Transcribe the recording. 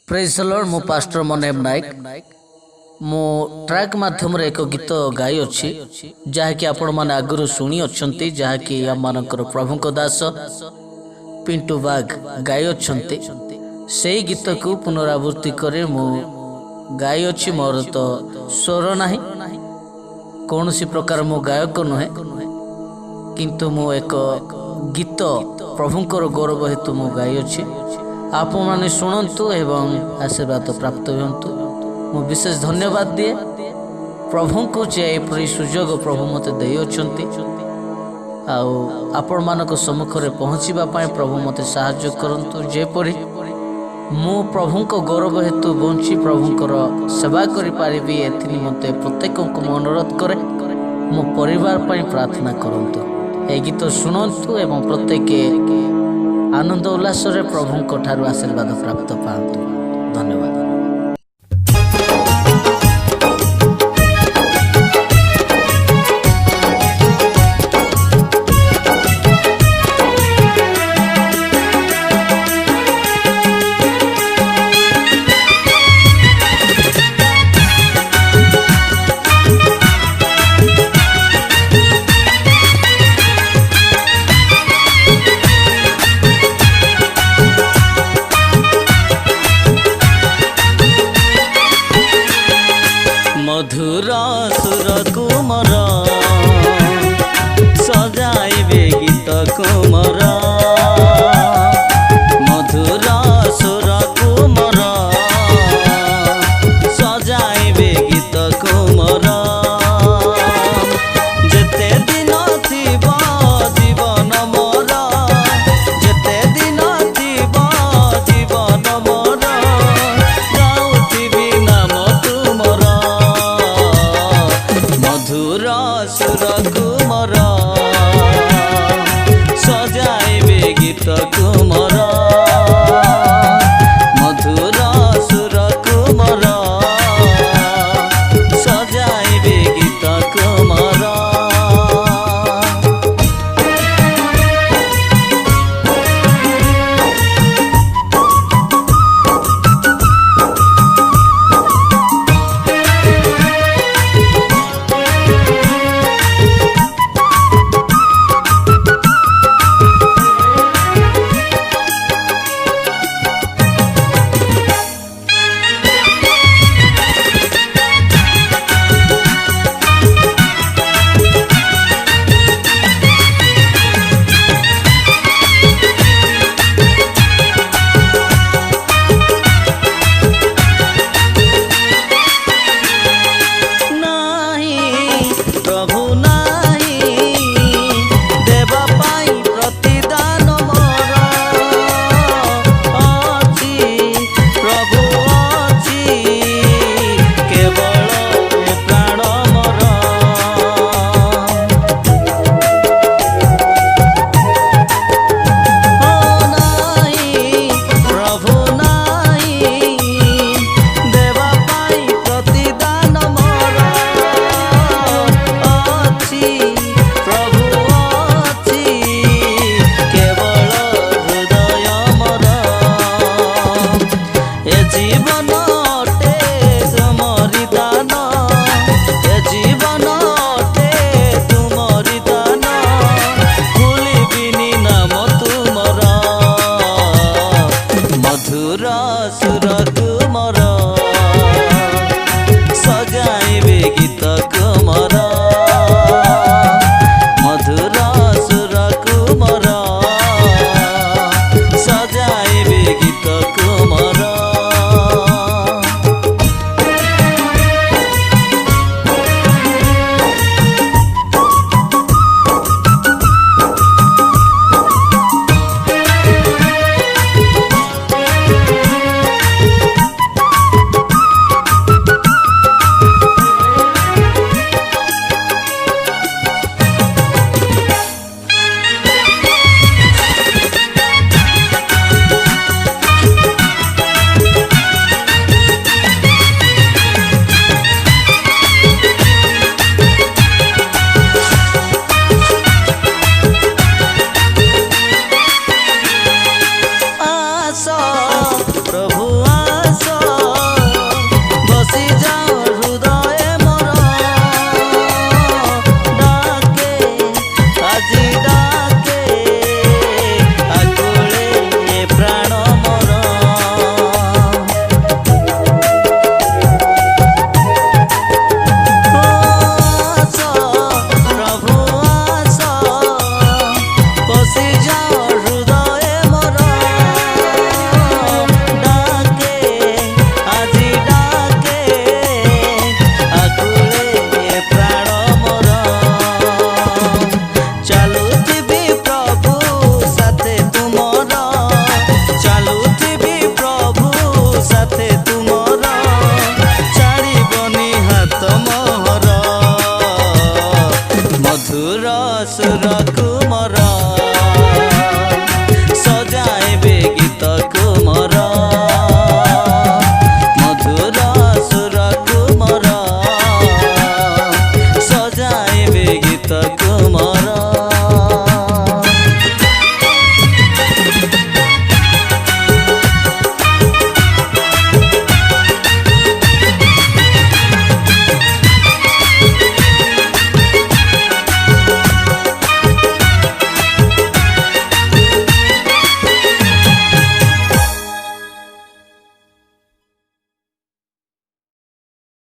Praise the Lord मो pastor मनेब नायक मो track माध्यम एक गीत गाई अच्छी जहाँकि आपण मैंने आगु शुणी अच्छा जहाँकि आम प्रभु दास पिंटू बाग गाई अच्छा से गीत को पुनरावृत्ति करे मु गाई अच्छी मोर तो स्वर ना कौन सी प्रकार मो गायक नुहे किंतु मु एक गीत प्रभुंकर गौरव हेतु मु गाई अच्छी आप मैंने शुणु एवं आशीर्वाद प्राप्त हूँ मु विशेष धन्यवाद दिए प्रभु को जेपरी सुजोग प्रभु मत आपण मानक सम्मुख में पहुँचापी प्रभु मत साहाय्य करंतु जेपरी मु प्रभु गौरव हेतु बंची प्रभुंकर सेवा करि एथि मते प्रत्येक को अनुरोध करे मो परिवार प्रार्थना करंतु ए गीत शुणु एवं प्रत्येक आनंद उल्लास प्रभु ठारू आशीर्वाद प्राप्त पातु। धन्यवाद। मधुर सुर कुमर सजाइबे गीत कुमर मधुर सुर कुमर सजाइबे गीत कुमर जेते दिन थिब जीवन मोर जेते दिन थिब जीवन मोर गाउथिबी नाम तुमर मधुर सुर कुमर सजाइबे गीत कुमर मधुर सुर कुमर सजाइबे गीत कुमर। जीवन तुमरी दान ए जीवन तुमरी दान भूलिबिनी नाम तुमर मधुर सुर कुमर